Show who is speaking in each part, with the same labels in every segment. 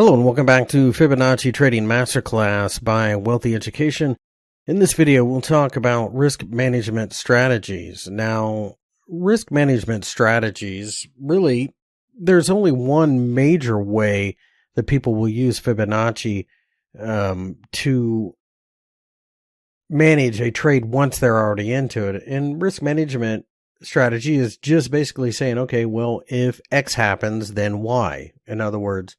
Speaker 1: Hello and welcome back to Fibonacci Trading Masterclass by Wealthy Education. In this video, we'll talk about risk management strategies. Now, risk management strategies, really, there's only one major way that people will use Fibonacci to manage a trade once they're already into it. And risk management strategy is just basically saying, okay, well, if X happens, then Y. In other words,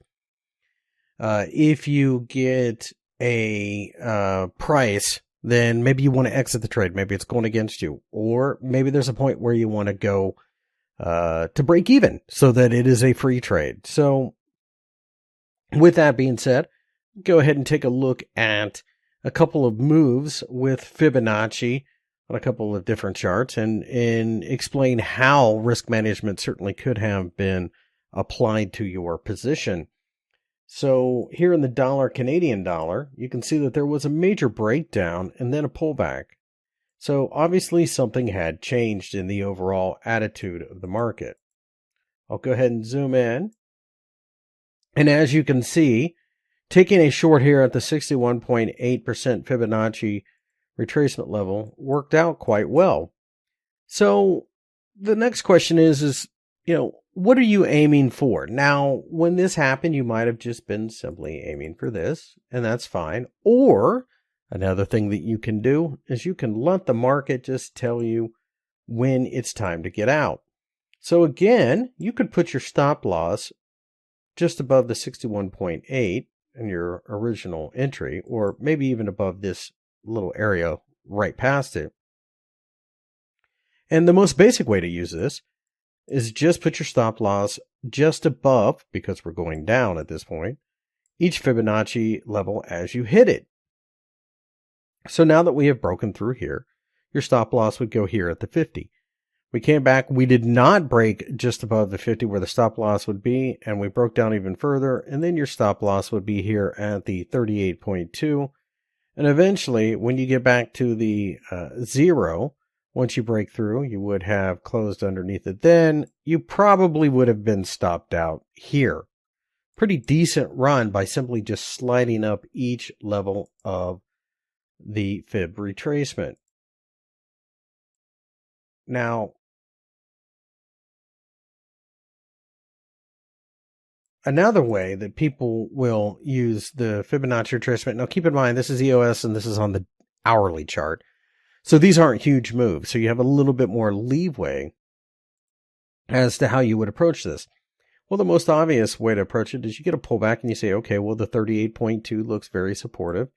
Speaker 1: if you get a price, then maybe you want to exit the trade. Maybe it's going against you. Or maybe there's a point where you want to go to break even so that it is a free trade. So with that being said, go ahead and take a look at a couple of moves with Fibonacci on a couple of different charts and explain how risk management certainly could have been applied to your position. So here in the dollar Canadian dollar, you can see that there was a major breakdown and then a pullback. So obviously something had changed in the overall attitude of the market. I'll go ahead and zoom in. And as you can see, taking a short here at the 61.8% Fibonacci retracement level worked out quite well. So the next question is, what are you aiming for? Now, when this happened, you might have just been simply aiming for this, and that's fine. Or another thing that you can do is you can let the market just tell you when it's time to get out. So again, you could put your stop loss just above the 61.8 in your original entry, or maybe even above this little area right past it. And the most basic way to use this is just put your stop loss just above, because we're going down at this point, each Fibonacci level as you hit it. So now that we have broken through here, your stop loss would go here at the 50. We came back, we did not break just above the 50 where the stop loss would be, and we broke down even further, and then your stop loss would be here at the 38.2. And eventually, when you get back to the 0, once you break through, you would have closed underneath it. Then you probably would have been stopped out here. Pretty decent run by simply just sliding up each level of the fib retracement. Now, another way that people will use the Fibonacci retracement, now keep in mind this is EOS and this is on the hourly chart. So these aren't huge moves, so you have a little bit more leeway as to how you would approach this. Well, the most obvious way to approach it is you get a pullback and you say, okay, well, the 38.2 looks very supportive.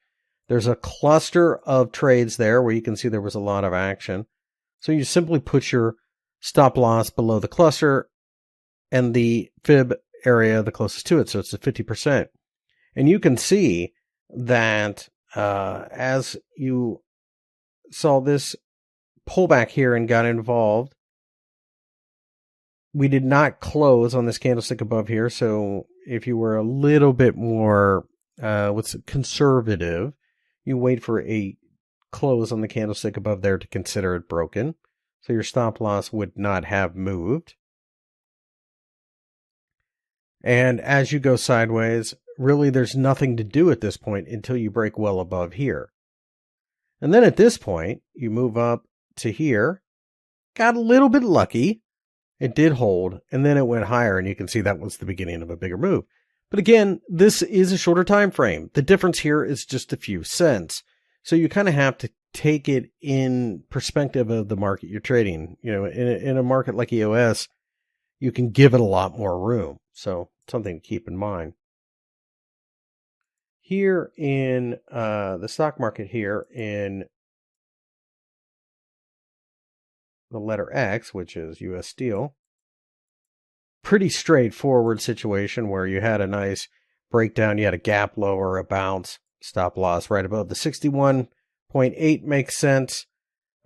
Speaker 1: There's a cluster of trades there where you can see there was a lot of action. So you simply put your stop loss below the cluster and the fib area the closest to it, so it's at 50%. And you can see that as you saw this pullback here and got involved, we did not close on this candlestick above here. So if you were a little bit more conservative, you wait for a close on the candlestick above there to consider it broken. So your stop loss would not have moved. And as you go sideways, really there's nothing to do at this point until you break well above here. And then at this point, you move up to here, got a little bit lucky. It did hold, and then it went higher, and you can see that was the beginning of a bigger move. But again, this is a shorter time frame. The difference here is just a few cents. So you kind of have to take it in perspective of the market you're trading. In a market like EOS, you can give it a lot more room. So something to keep in mind. Here in the stock market here in the letter X, which is US Steel, pretty straightforward situation where you had a nice breakdown. You had a gap lower, a bounce, stop loss right above the 61.8 makes sense.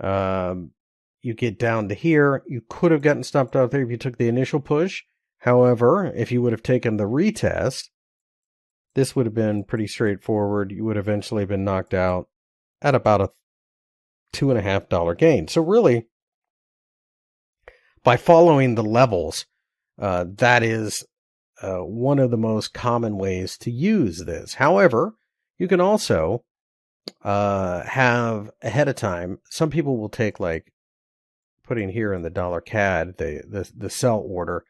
Speaker 1: You get down to here. You could have gotten stopped out there if you took the initial push. However, if you would have taken the retest, this would have been pretty straightforward. You would have eventually been knocked out at about a $2.50 gain. So really, by following the levels, that is one of the most common ways to use this. However, you can also have ahead of time. Some people will take, like, putting here in the dollar CAD, the sell order.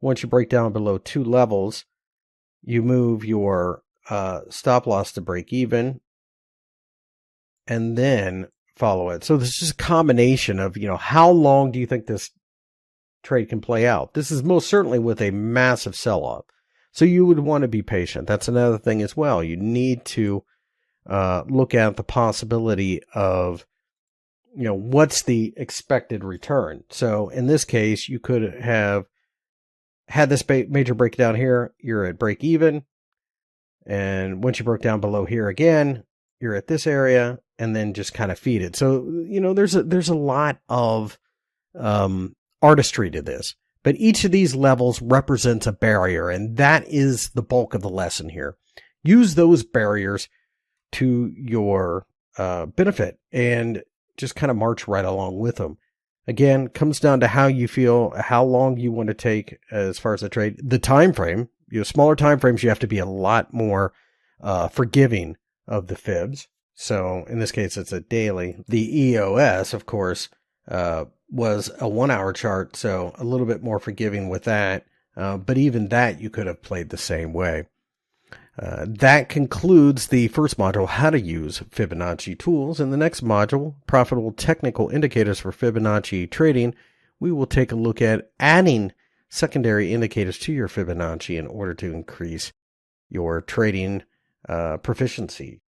Speaker 1: Once you break down below 2 levels, you move your stop loss to break even, and then follow it. So this is a combination of, how long do you think this trade can play out? This is most certainly with a massive sell-off. So you would want to be patient. That's another thing as well. You need to look at the possibility of, what's the expected return. So in this case, you could have had this major breakdown here. You're at break even. And once you broke down below here again, you're at this area, and then just kind of feed it. So, there's a lot of artistry to this, but each of these levels represents a barrier, and that is the bulk of the lesson here. Use those barriers to your benefit and just kind of march right along with them. Again, comes down to how you feel, how long you want to take as far as the trade, the time frame. Smaller time frames, you have to be a lot more forgiving of the fibs. So in this case, it's a daily. The EOS, of course, was a 1-hour chart, so a little bit more forgiving with that. But even that, you could have played the same way. That concludes the first module, how to use Fibonacci tools. In the next module, profitable technical indicators for Fibonacci trading, we will take a look at adding secondary indicators to your Fibonacci in order to increase your trading proficiency.